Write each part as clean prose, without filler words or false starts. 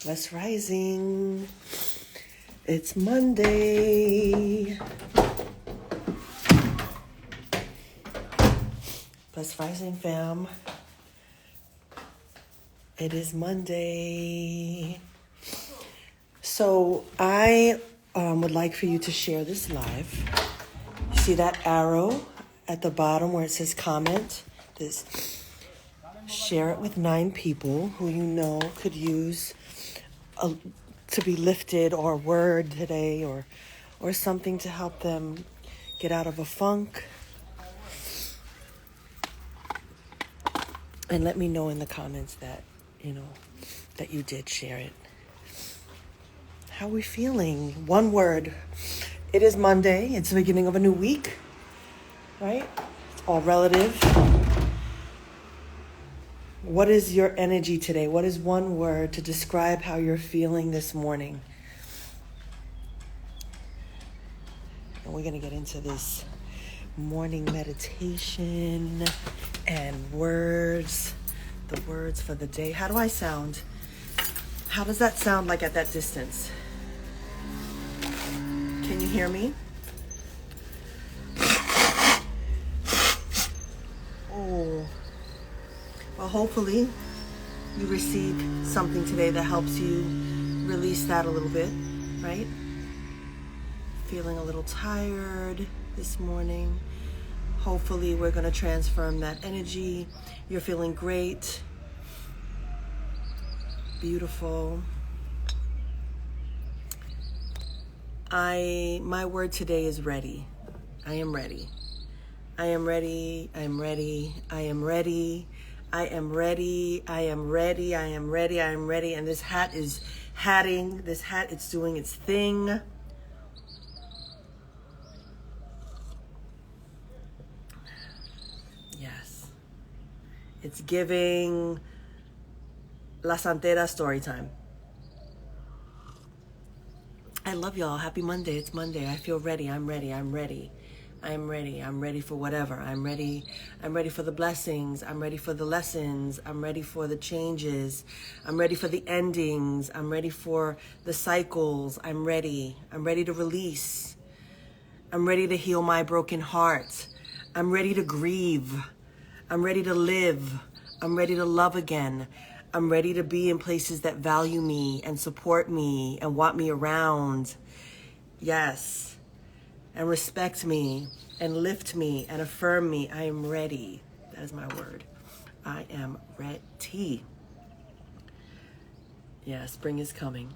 Blessed Rising. It's Monday. Blessed Rising, fam. It is Monday. So I would like for you to share this live. You see that arrow at the bottom where it says comment? Share it with 9 people who you know could use to be lifted, or a word today, or something to help them get out of a funk. And let me know in the comments that you did share it. How are we feeling? One word. It is Monday. It's the beginning of a new week, right? It's all relative. What is your energy today? What is one word to describe how you're feeling this morning? And we're going to get into this morning meditation and words, the words for the day. How do I sound? How does that sound like at that distance? Can you hear me? Oh. Well, hopefully you received something today that helps you release that a little bit, right? Feeling a little tired this morning. Hopefully we're going to transform that energy. You're feeling great. Beautiful. My word today is ready. I am ready. I am ready. I am ready. I am ready. I am ready. I am ready. I am ready. I am ready. And this hat is hatting. This hat, it's doing its thing. Yes. It's giving La Santera story time. I love y'all. Happy Monday. It's Monday. I feel ready. I'm ready. I'm ready. I'm ready. I'm ready for whatever. I'm ready. I'm ready for the blessings. I'm ready for the lessons. I'm ready for the changes. I'm ready for the endings. I'm ready for the cycles. I'm ready. I'm ready to release. I'm ready to heal my broken heart. I'm ready to grieve. I'm ready to live. I'm ready to love again. I'm ready to be in places that value me and support me and want me around. Yes. And respect me and lift me and affirm me. I am ready. That is my word. I am ready. Yeah, spring is coming.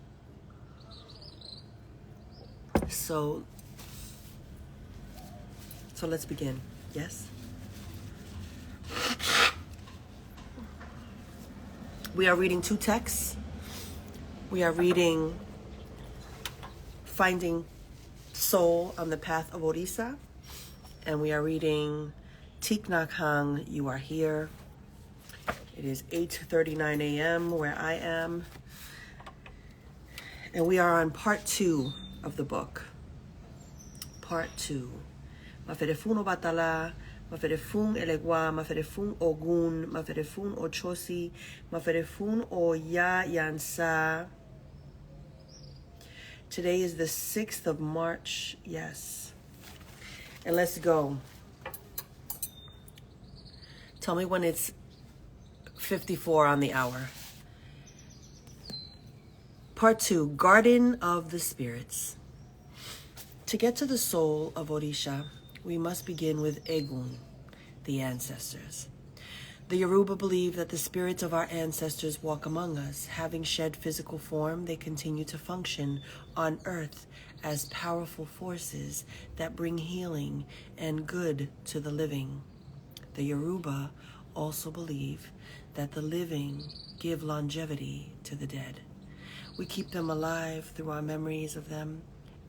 So let's begin. Yes? We are reading 2 texts. We are reading Finding Soul on the Path of Orissa, and we are reading Thich Nhat Hanh, You Are Here. It is 8:39 a.m. where I am, and we are on part 2 of the book. Part 2. Mafedefun Obatala, Mafedefun Elegwa, Mafedefun Ogun, Mafedefun Ochosi, Mafedefun Oya Yansa. Today is the 6th of March, yes. And let's go. Tell me when it's 54 on the hour. Part 2, Garden of the Spirits. To get to the soul of Orisha, we must begin with Egun, the ancestors. The Yoruba believe that the spirits of our ancestors walk among us. Having shed physical form, they continue to function on earth as powerful forces that bring healing and good to the living. The Yoruba also believe that the living give longevity to the dead. We keep them alive through our memories of them,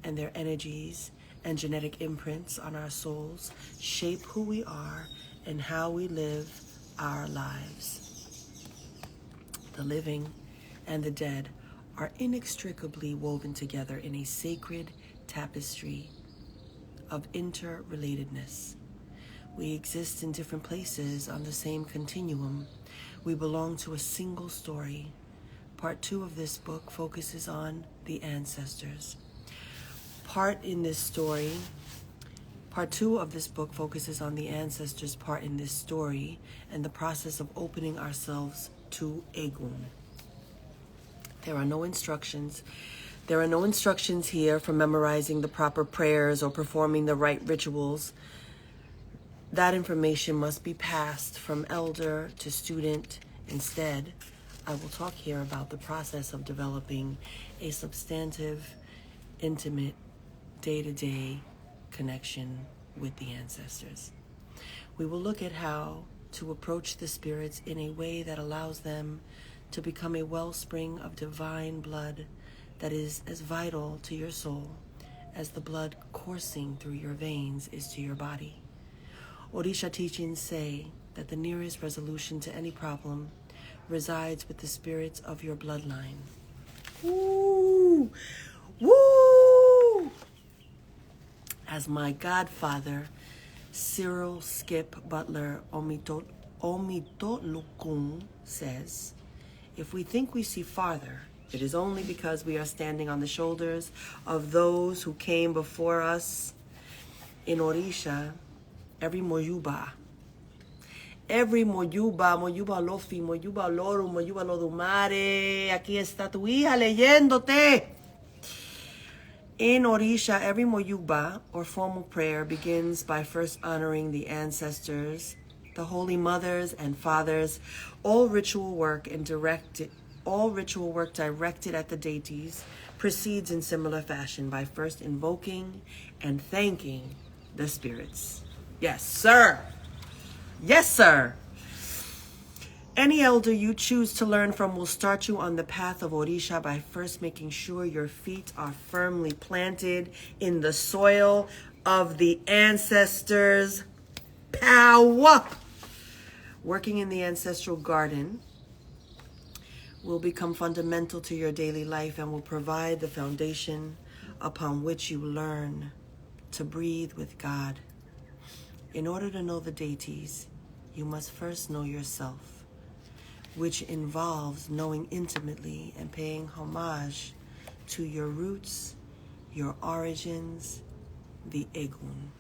and their energies and genetic imprints on our souls shape who we are and how we live our lives. The living and the dead are inextricably woven together in a sacred tapestry of interrelatedness. We exist in different places on the same continuum. We belong to a single story, part 2 of this book focuses on the ancestors. Part 2 of this book focuses on the ancestors' part in this story and the process of opening ourselves to Egun. There are no instructions here for memorizing the proper prayers or performing the right rituals. That information must be passed from elder to student. Instead, I will talk here about the process of developing a substantive, intimate, day-to-day connection with the ancestors. We will look at how to approach the spirits in a way that allows them to become a wellspring of divine blood that is as vital to your soul as the blood coursing through your veins is to your body. Orisha teachings say that the nearest resolution to any problem resides with the spirits of your bloodline. Woo! Woo! As my godfather, Cyril Skip Butler Omitolukun says, if we think we see farther, it is only because we are standing on the shoulders of those who came before us. In Orisha, every moyuba lofi, moyuba loru, moyuba lodumare, aquí está tu hija leyéndote. In Orisha, every moyuba, or formal prayer, begins by first honoring the ancestors, the holy mothers and fathers. All ritual work directed at the deities proceeds in similar fashion by first invoking and thanking the spirits. Yes, sir. Yes, sir. Any elder you choose to learn from will start you on the path of Orisha by first making sure your feet are firmly planted in the soil of the ancestors' power. Working in the ancestral garden will become fundamental to your daily life and will provide the foundation upon which you learn to breathe with God. In order to know the deities, you must first know yourself, which involves knowing intimately and paying homage to your roots, your origins, the Egun.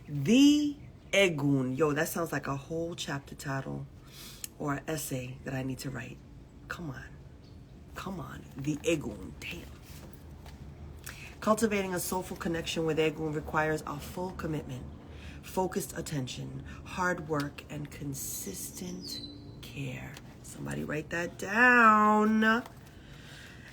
The Egun. Yo, that sounds like a whole chapter title or an essay that I need to write. Come on. The Egun. Damn. Cultivating a soulful connection with Egun requires a full commitment, focused attention, hard work, and consistent care. Somebody write that down.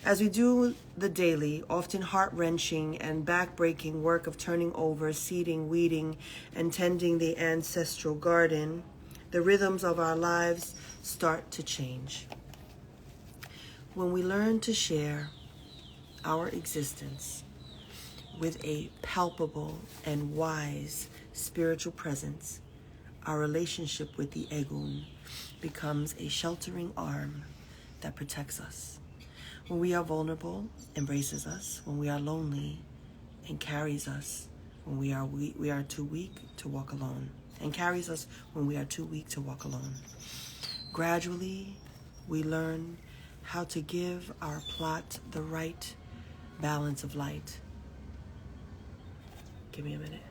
As we do the daily, often heart-wrenching and back-breaking work of turning over, seeding, weeding, and tending the ancestral garden, the rhythms of our lives start to change. When we learn to share our existence with a palpable and wise spiritual presence, our relationship with the Egun becomes a sheltering arm that protects us. When we are vulnerable, embraces us. When we are lonely, and carries us when we are too weak to walk alone. And carries us when we are too weak to walk alone. Gradually, we learn how to give our plot the right balance of light. Give me a minute.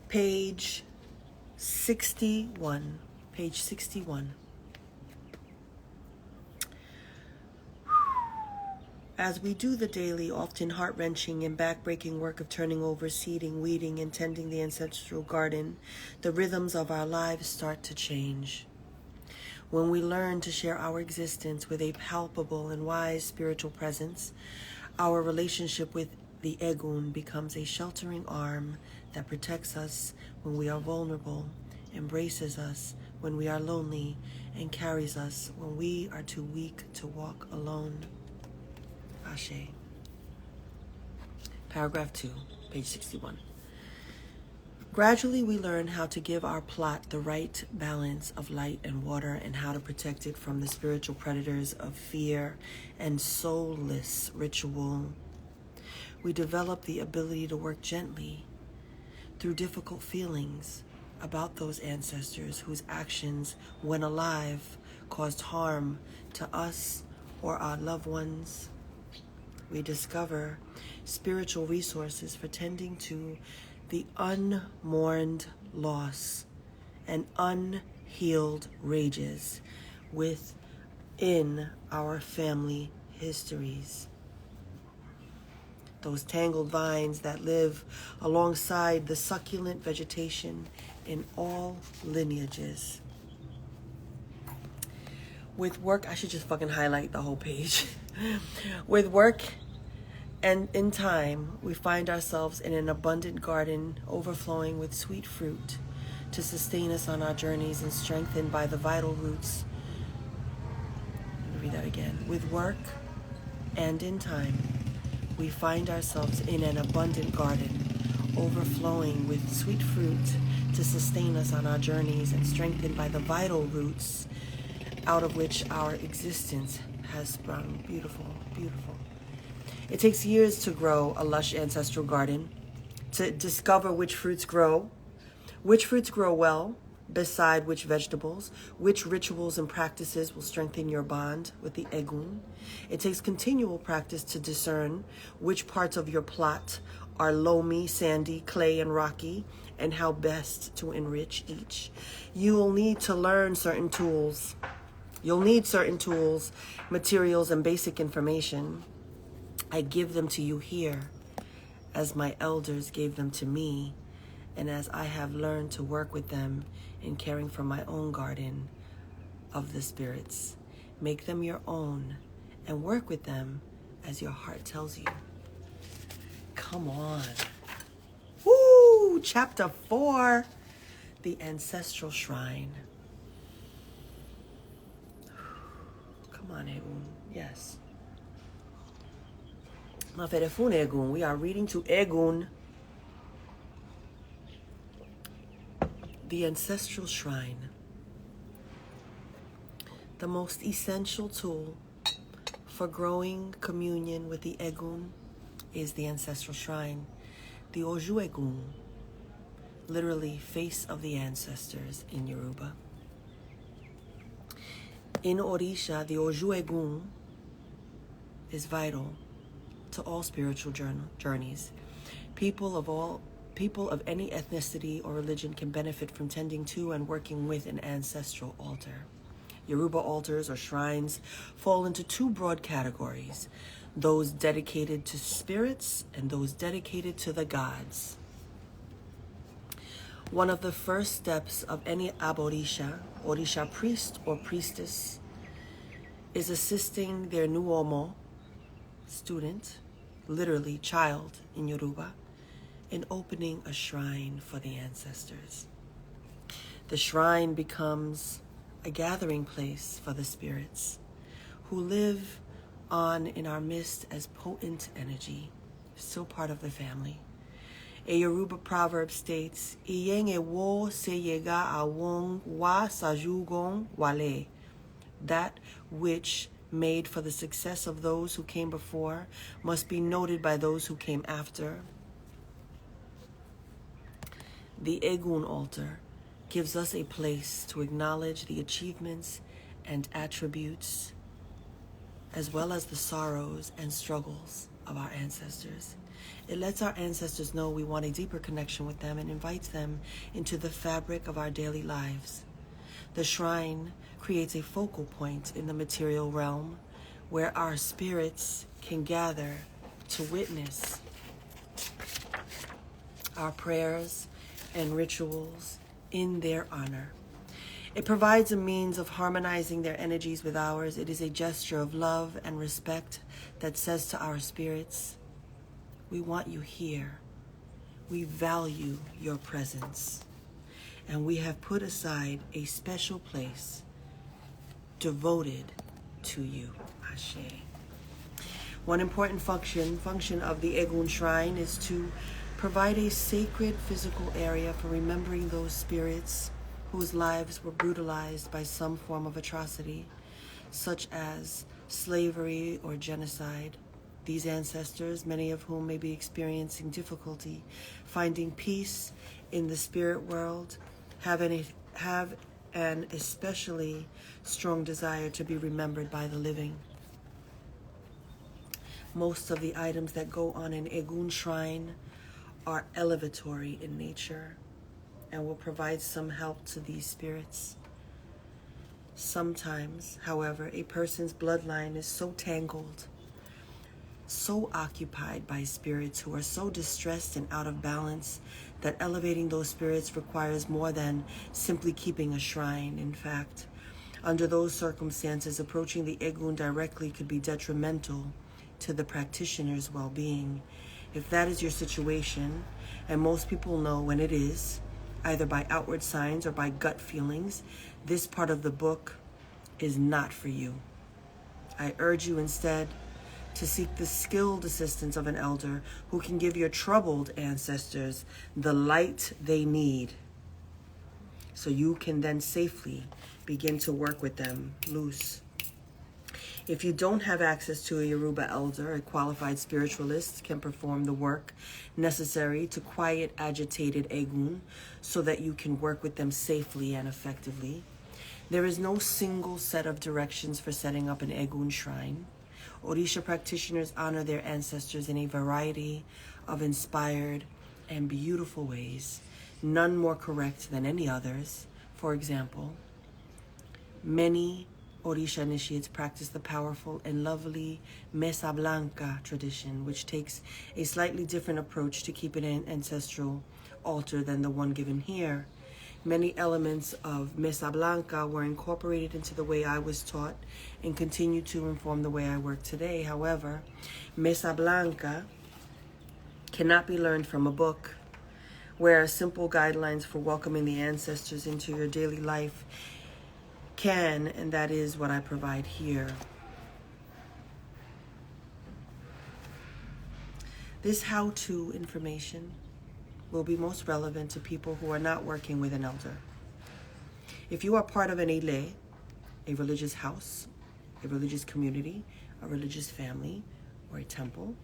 Page 61. Page 61. As we do the daily, often heart-wrenching and back-breaking work of turning over, seeding, weeding, and tending the ancestral garden, the rhythms of our lives start to change. When we learn to share our existence with a palpable and wise spiritual presence, our relationship with the Egun becomes a sheltering arm that protects us when we are vulnerable, embraces us when we are lonely and carries us when we are too weak to walk alone. Ashe. Paragraph 2, page 61. Gradually, we learn how to give our plot the right balance of light and water and how to protect it from the spiritual predators of fear and soulless ritual. We develop the ability to work gently through difficult feelings about those ancestors whose actions, when alive, caused harm to us or our loved ones. We discover spiritual resources for tending to the unmourned loss and unhealed rages within our family histories. Those tangled vines that live alongside the succulent vegetation in all lineages. With work, I should just fucking highlight the whole page. With work and in time, we find ourselves in an abundant garden overflowing with sweet fruit to sustain us on our journeys and strengthened by the vital roots. Let me read that again. With work and in time, we find ourselves in an abundant garden overflowing with sweet fruit to sustain us on our journeys and strengthened by the vital roots out of which our existence has sprung. Beautiful, beautiful. It takes years to grow a lush ancestral garden, to discover which fruits grow well, beside which vegetables, which rituals and practices will strengthen your bond with the Egun. It takes continual practice to discern which parts of your plot are loamy, sandy, clay, and rocky, and how best to enrich each. You will need to learn certain tools. You'll need certain tools, materials, and basic information. I give them to you here, as my elders gave them to me, and as I have learned to work with them in caring for my own garden of the spirits. Make them your own and work with them as your heart tells you. Come on. Woo! Chapter 4, the Ancestral Shrine. Come on, Egun. Yes. Maferefun Egun. We are reading to Egun. The Ancestral Shrine. The most essential tool for growing communion with the Egun is the Ancestral Shrine. The Oju Egun, literally face of the ancestors in Yoruba. In Orisha, the Oju Egun is vital to all spiritual journeys. People of any ethnicity or religion can benefit from tending to and working with an ancestral altar. Yoruba altars or shrines fall into two broad categories, those dedicated to spirits and those dedicated to the gods. One of the first steps of any aborisha, orisha priest or priestess, is assisting their nuomo, student, literally child in Yoruba, in opening a shrine for the ancestors. The shrine becomes a gathering place for the spirits who live on in our midst as potent energy, still part of the family. A Yoruba proverb states, "Iyenge wo se yega awon wa sajugon wale." That which made for the success of those who came before must be noted by those who came after. The Egun altar gives us a place to acknowledge the achievements and attributes, as well as the sorrows and struggles of our ancestors. It lets our ancestors know we want a deeper connection with them and invites them into the fabric of our daily lives. The shrine creates a focal point in the material realm where our spirits can gather to witness our prayers and rituals in their honor. It provides a means of harmonizing their energies with ours. It is a gesture of love and respect that says to our spirits, we want you here. We value your presence. and we have put aside a special place devoted to you. Ashe. One important function of the Egun Shrine is to provide a sacred physical area for remembering those spirits whose lives were brutalized by some form of atrocity, such as slavery or genocide. These ancestors, many of whom may be experiencing difficulty finding peace in the spirit world, have an especially strong desire to be remembered by the living. Most of the items that go on an Egun shrine are elevatory in nature and will provide some help to these spirits. Sometimes, however, a person's bloodline is so tangled, so occupied by spirits who are so distressed and out of balance that elevating those spirits requires more than simply keeping a shrine. In fact, under those circumstances, approaching the Egun directly could be detrimental to the practitioner's well-being. If that is your situation, and most people know when it is, either by outward signs or by gut feelings, this part of the book is not for you. I urge you instead to seek the skilled assistance of an elder who can give your troubled ancestors the light they need, so you can then safely begin to work with them loose. If you don't have access to a Yoruba elder, a qualified spiritualist can perform the work necessary to quiet agitated Egun so that you can work with them safely and effectively. There is no single set of directions for setting up an Egun shrine. Orisha practitioners honor their ancestors in a variety of inspired and beautiful ways, none more correct than any others. For example, many Orisha initiates practice the powerful and lovely Mesa Blanca tradition, which takes a slightly different approach to keeping an ancestral altar than the one given here. Many elements of Mesa Blanca were incorporated into the way I was taught and continue to inform the way I work today. However, Mesa Blanca cannot be learned from a book, whereas simple guidelines for welcoming the ancestors into your daily life can, and that is what I provide here. This how-to information will be most relevant to people who are not working with an elder. If you are part of an Ile, a religious house, a religious community, a religious family, or a temple,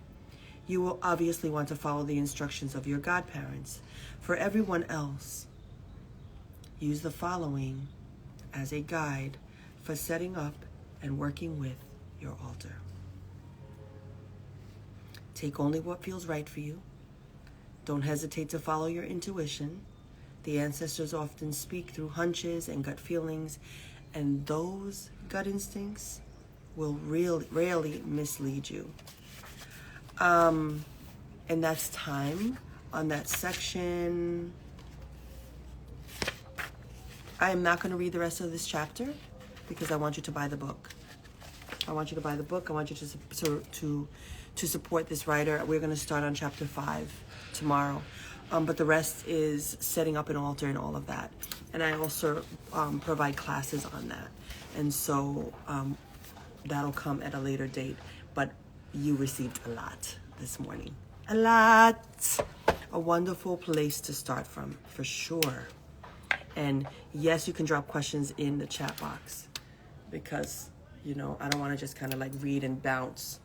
you will obviously want to follow the instructions of your godparents. For everyone else, use the following as a guide for setting up and working with your altar. Take only what feels right for you. Don't hesitate to follow your intuition. The ancestors often speak through hunches and gut feelings, and those gut instincts will rarely mislead you. And that's time on that section. I am not going to read the rest of this chapter because I want you to buy the book. I want you to buy the book. I want you to support this writer. We're going to start on chapter 5 tomorrow. But the rest is setting up an altar and all of that. And I also provide classes on that. And so that'll come at a later date. But you received a lot this morning. A lot. A wonderful place to start from, for sure. And yes, you can drop questions in the chat box because, you know, I don't want to just kind of like read and bounce,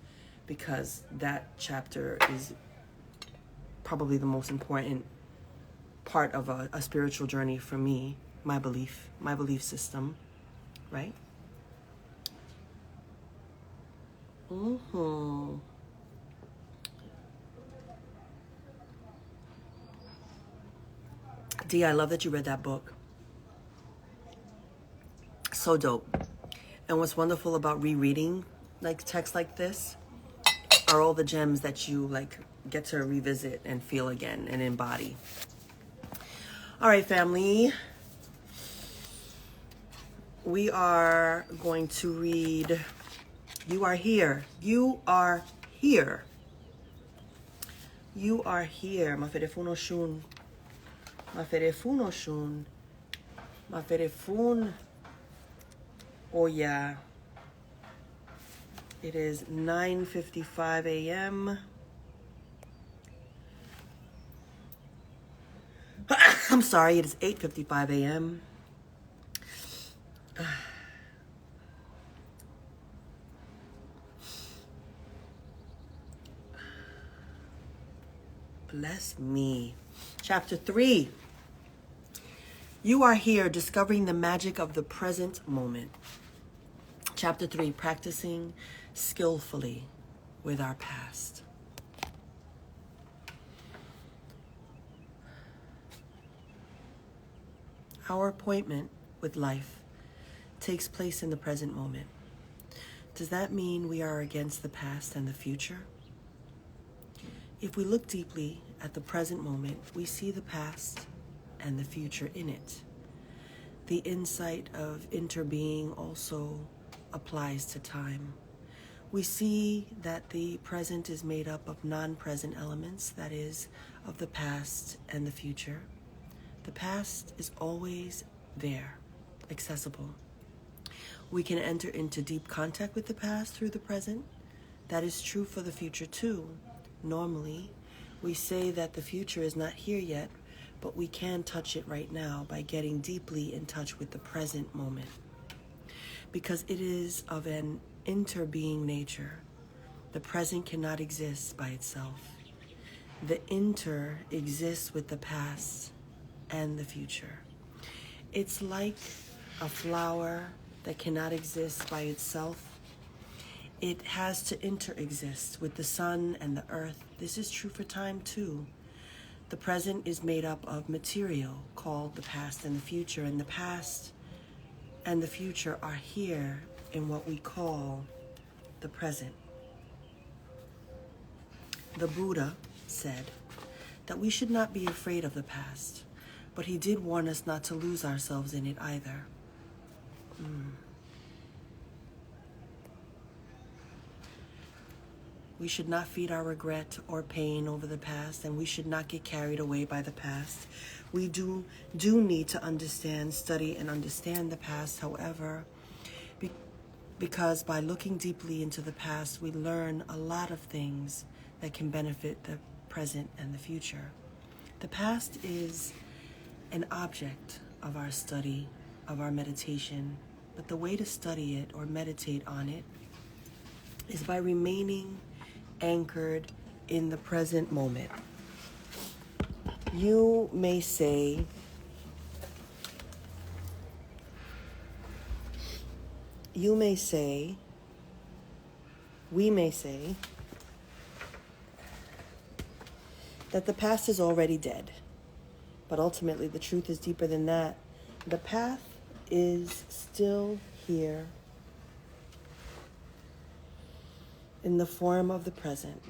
because that chapter is probably the most important part of a spiritual journey for me, my belief system, right? D, I love that you read that book. So dope. And what's wonderful about rereading like text like this are all the gems that you like get to revisit and feel again and embody. All right, family. We are going to read You Are Here. You Are Here. You Are Here. Maferefuno Shun. Maferefuno Shun. Maferefun. Oh yeah. It is 9:55 a.m. I'm sorry, it is 8:55 a.m. Bless me. Chapter 3. You are here discovering the magic of the present moment. Chapter 3. Practicing skillfully with our past. Our appointment with life takes place in the present moment. Does that mean we are against the past and the future? If we look deeply at the present moment, we see the past and the future in it. The insight of interbeing also applies to time. We see that the present is made up of non-present elements, that is, of the past and the future. The past is always there, accessible. We can enter into deep contact with the past through the present. That is true for the future too. Normally, we say that the future is not here yet, but we can touch it right now by getting deeply in touch with the present moment. Because it is of an interbeing nature, the present cannot exist by itself. The inter exists with the past and the future. It's like a flower that cannot exist by itself. It has to interexist with the sun and the earth. This is true for time too. The present is made up of material called the past and the future, and the past and the future are here in what we call the present. The Buddha said that we should not be afraid of the past, but he did warn us not to lose ourselves in it either. We should not feed our regret or pain over the past, and we should not get carried away by the past. We do need to understand, study, and understand the past, however, because by looking deeply into the past, we learn a lot of things that can benefit the present and the future. The past is an object of our study, of our meditation, but the way to study it or meditate on it is by remaining anchored in the present moment. You may say, we may say, that the past is already dead. But ultimately, the truth is deeper than that. The path is still here in the form of the present.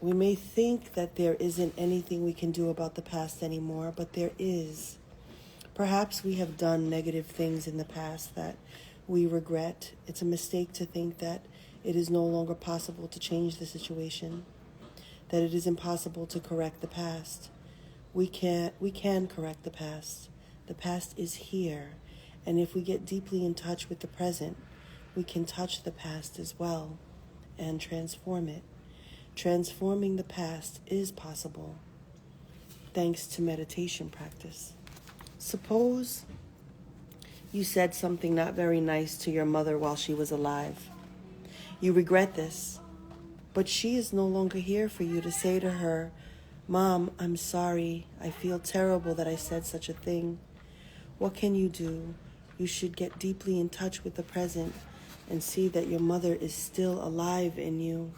We may think that there isn't anything we can do about the past anymore, but there is. Perhaps we have done negative things in the past that we regret. It's a mistake to think that it is no longer possible to change the situation, that it is impossible to correct the past. We can correct the past. The past is here, and if we get deeply in touch with the present, we can touch the past as well and transform it. Transforming the past is possible thanks to meditation practice. Suppose you said something not very nice to your mother while she was alive. You regret this, but she is no longer here for you to say to her, "Mom, I'm sorry. I feel terrible that I said such a thing." What can you do? You should get deeply in touch with the present and see that your mother is still alive in you.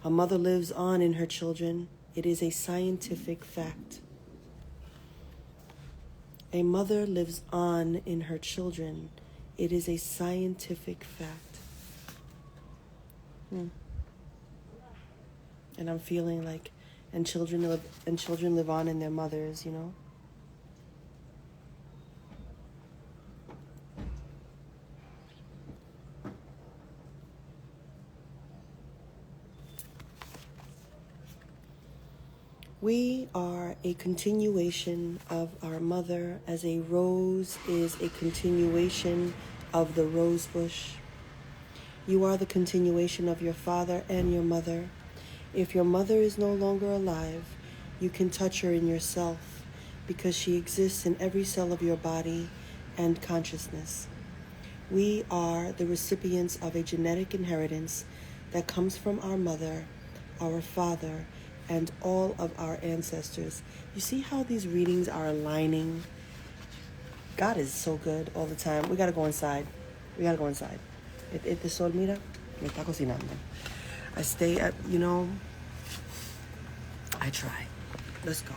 A mother lives on in her children. It is a scientific fact. A mother lives on in her children. It is a scientific fact. And I'm feeling like, and children live on in their mothers, you know? We are a continuation of our mother, as a rose is a continuation of the rose bush. You are the continuation of your father and your mother. If your mother is no longer alive, you can touch her in yourself because she exists in every cell of your body and consciousness. We are the recipients of a genetic inheritance that comes from our mother, our father, and all of our ancestors. You see how these readings are aligning? God is so good all the time. We gotta go inside. We gotta go inside. Este sol, mira, me está cocinando. I stay at, I try. Let's go.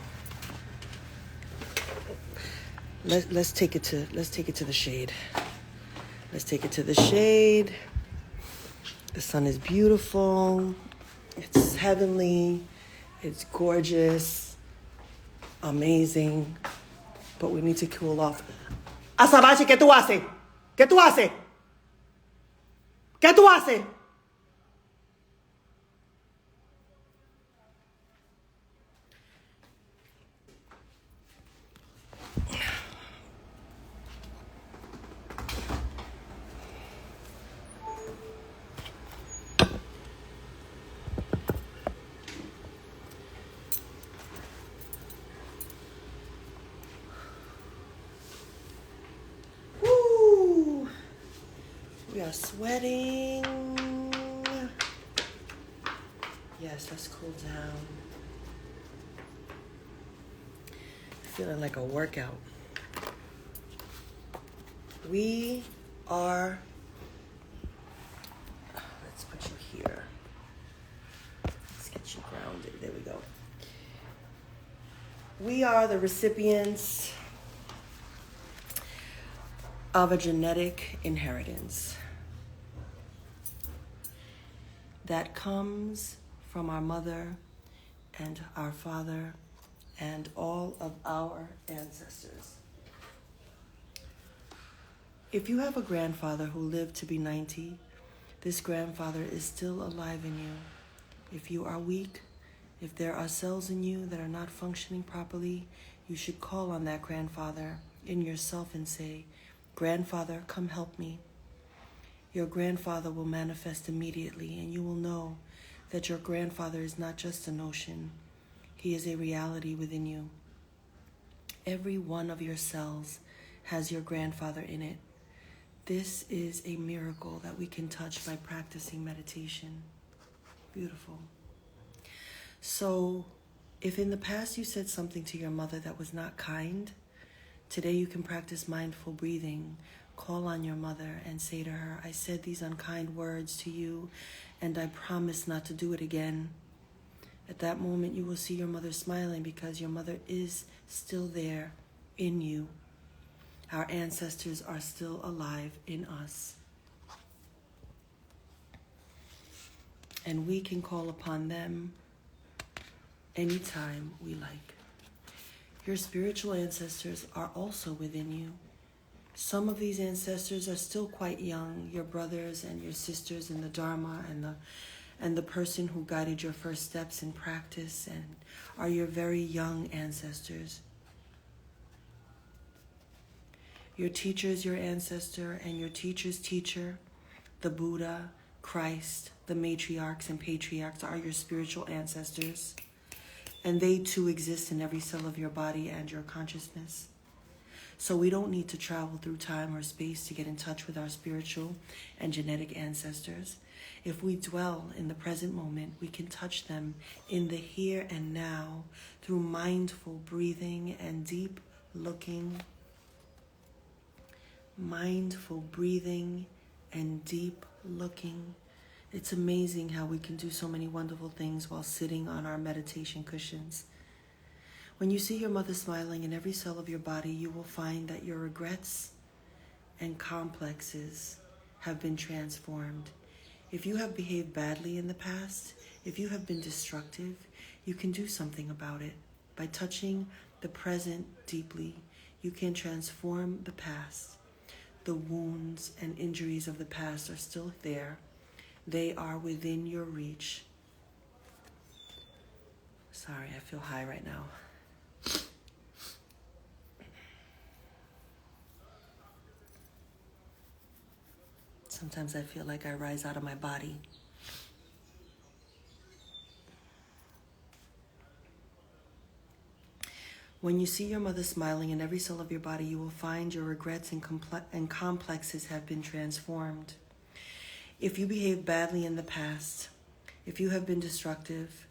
Let's take it to the shade. Let's take it to the shade. The sun is beautiful. It's heavenly. It's gorgeous. Amazing. But we need to cool off. Asabachi, ¿qué tú haces? ¿Qué tú haces? ¿Qué tú haces? Woo! We are sweating. Yes, let's cool down. Feeling like a workout. We are, let's put you here. Let's get you grounded. There we go. We are the recipients of a genetic inheritance that comes from our mother and our father and all of our ancestors. If you have a grandfather who lived to be 90, this grandfather is still alive in you. If you are weak, if there are cells in you that are not functioning properly, you should call on that grandfather in yourself and say, "Grandfather, come help me." Your grandfather will manifest immediately, and you will know that your grandfather is not just a notion. He is a reality within you. Every one of your cells has your grandfather in it. This is a miracle that we can touch by practicing meditation. Beautiful. So, if in the past you said something to your mother that was not kind, today you can practice mindful breathing. Call on your mother and say to her, "I said these unkind words to you, and I promise not to do it again." At that moment, you will see your mother smiling because your mother is still there in you. Our ancestors are still alive in us. And we can call upon them anytime we like. Your spiritual ancestors are also within you. Some of these ancestors are still quite young, your brothers and your sisters in the Dharma and the person who guided your first steps in practice and are your very young ancestors. Your teacher is your ancestor, and your teacher's teacher, the Buddha, Christ, the matriarchs and patriarchs are your spiritual ancestors, and they too exist in every cell of your body and your consciousness. So we don't need to travel through time or space to get in touch with our spiritual and genetic ancestors. If we dwell in the present moment, we can touch them in the here and now through mindful breathing and deep looking. Mindful breathing and deep looking. It's amazing how we can do so many wonderful things while sitting on our meditation cushions. When you see your mother smiling in every cell of your body, you will find that your regrets and complexes have been transformed. If you have behaved badly in the past, if you have been destructive, you can do something about it. By touching the present deeply, you can transform the past. The wounds and injuries of the past are still there. They are within your reach. Sorry, I feel high right now. Sometimes I feel like I rise out of my body. When you see your mother smiling in every cell of your body, you will find your regrets and complexes have been transformed. If you behaved badly in the past, if you have been destructive,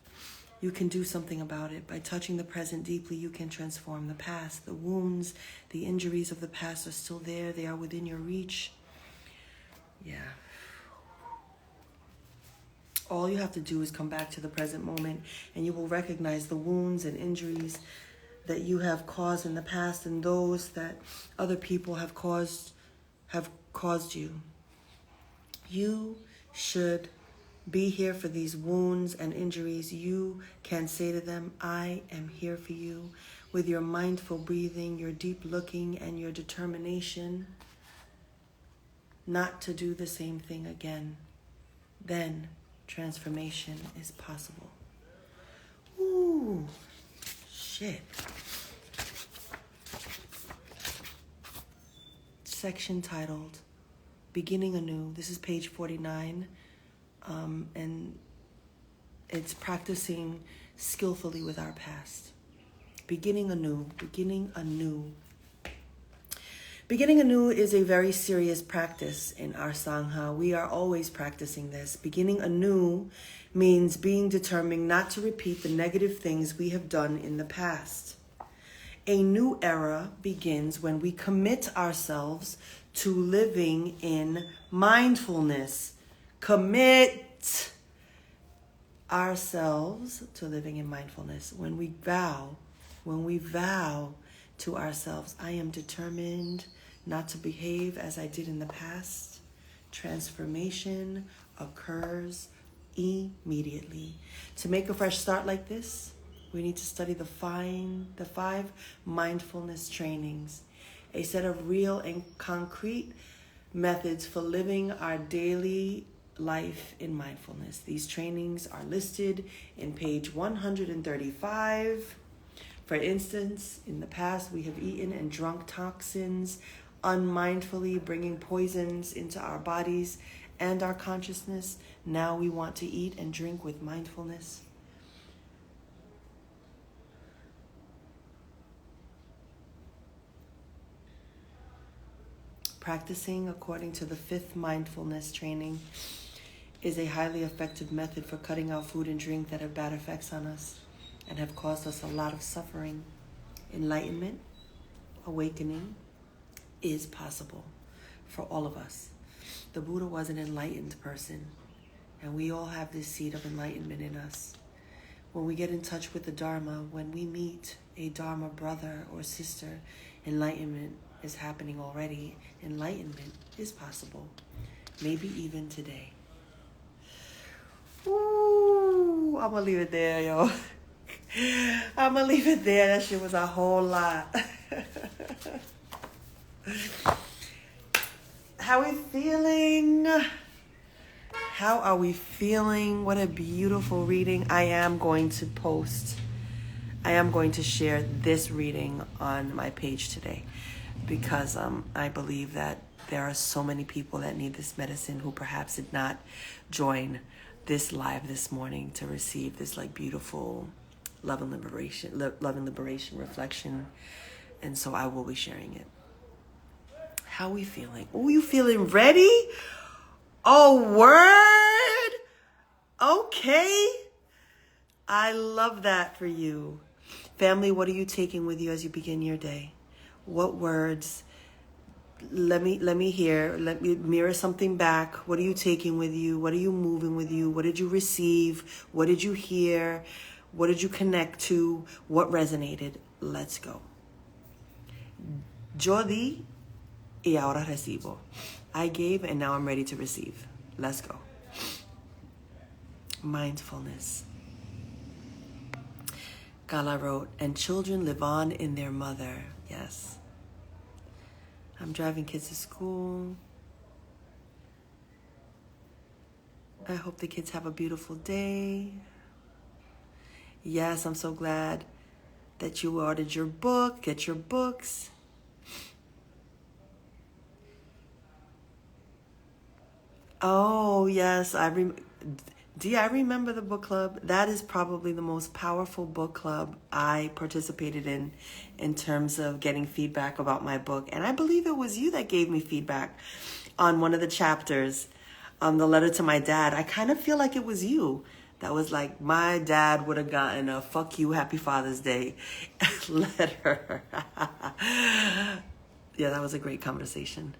you can do something about it. By touching the present deeply, you can transform the past. The wounds, the injuries of the past are still there. They are within your reach. Yeah. All you have to do is come back to the present moment, and you will recognize the wounds and injuries that you have caused in the past and those that other people have caused you. You should be here for these wounds and injuries. You can say to them, I am here for you. With your mindful breathing, your deep looking, and your determination not to do the same thing again. Then transformation is possible. Ooh, shit. Section titled Beginning Anew. This is page 49, and it's practicing skillfully with our past. Beginning anew, beginning anew. Beginning anew is a very serious practice in our Sangha. We are always practicing this. Beginning anew means being determined not to repeat the negative things we have done in the past. A new era begins when we commit ourselves to living in mindfulness. Commit ourselves to living in mindfulness. When we vow to ourselves, I am determined not to behave as I did in the past, transformation occurs immediately. To make a fresh start like this, we need to study the 5 mindfulness trainings, a set of real and concrete methods for living our daily life in mindfulness. These trainings are listed in page 135. For instance, in the past, we have eaten and drunk toxins unmindfully, bringing poisons into our bodies and our consciousness. Now we want to eat and drink with mindfulness. Practicing according to the 5th mindfulness training is a highly effective method for cutting out food and drink that have bad effects on us and have caused us a lot of suffering. Enlightenment, awakening is possible for all of us. The Buddha was an enlightened person, and we all have this seed of enlightenment in us. When we get in touch with the Dharma, when we meet a Dharma brother or sister, enlightenment is happening already. Enlightenment is possible, maybe even today. Ooh, I'm gonna leave it there, yo. I'm gonna leave it there. That shit was a whole lot. How are we feeling? How are we feeling? What a beautiful reading. I am going to share this reading on my page today because I believe that there are so many people that need this medicine who perhaps did not join this live this morning to receive this like beautiful love and liberation reflection. And so I will be sharing it. How are we feeling? Oh, you feeling ready? Oh, word? Okay. I love that for you. Family, what are you taking with you as you begin your day? What words? Let me hear. Let me mirror something back. What are you taking with you? What are you moving with you? What did you receive? What did you hear? What did you connect to? What resonated? Let's go. Yo di y ahora recibo. I gave and now I'm ready to receive. Let's go. Mindfulness. Gala wrote, and children live on in their mother. Yes. I'm driving kids to school. I hope the kids have a beautiful day. Yes, I'm so glad that you ordered your book. Get your books. Oh, yes. I remember the book club. That is probably the most powerful book club I participated in terms of getting feedback about my book. And I believe it was you that gave me feedback on one of the chapters on the letter to my dad. I kind of feel like it was you that was like, my dad would have gotten a fuck you, happy Father's Day letter. Yeah, that was a great conversation.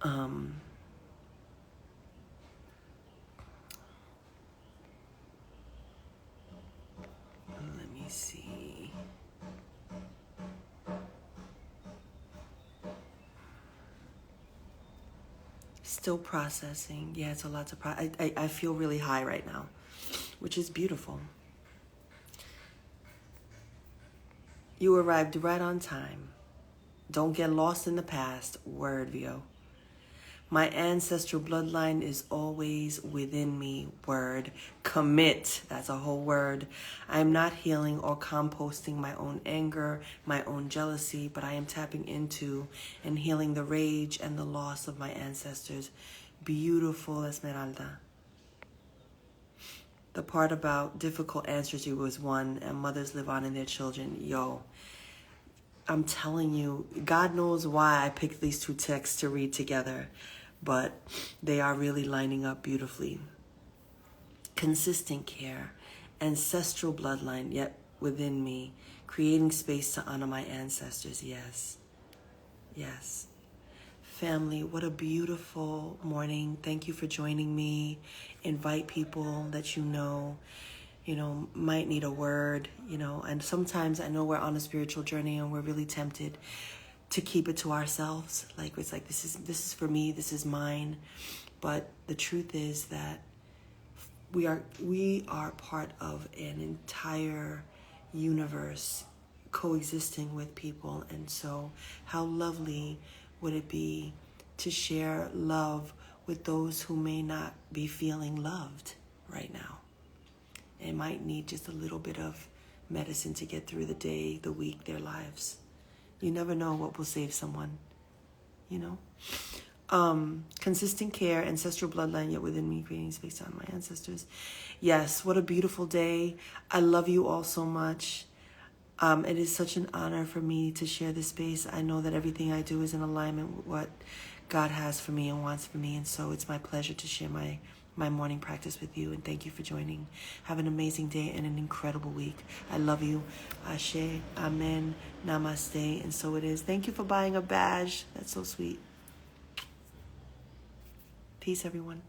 Let me see. Still processing. Yeah, it's a lot to process. I feel really high right now, which is beautiful. You arrived right on time. Don't get lost in the past. Word, Vio. My ancestral bloodline is always within me. Word. Commit. That's a whole word. I am not healing or composting my own anger, my own jealousy, but I am tapping into and healing the rage and the loss of my ancestors. Beautiful, Esmeralda. The part about difficult answers you was one, and mothers live on in their children. Yo, I'm telling you, God knows why I picked these two texts to read together, but they are really lining up beautifully. Consistent care, ancestral bloodline yet within me, creating space to honor my ancestors. Yes, yes. Family, what a beautiful morning. Thank you for joining me. Invite people that you know, might need a word, and sometimes I know we're on a spiritual journey and we're really tempted to keep it to ourselves. Like, it's like, this is for me, this is mine. But the truth is that we are part of an entire universe coexisting with people. And so how lovely would it be to share love with those who may not be feeling loved right now? It might need just a little bit of medicine to get through the day, the week, their lives. You never know what will save someone, Consistent care, ancestral bloodline yet within me, creating space on my ancestors. Yes, what a beautiful day. I love you all so much. It is such an honor for me to share this space. I know that everything I do is in alignment with what God has for me and wants for me. And so it's my pleasure to share my morning practice with you. And thank you for joining. Have an amazing day and an incredible week. I love you. Ashe, amen, namaste. And so it is. Thank you for buying a badge. That's so sweet. Peace, everyone.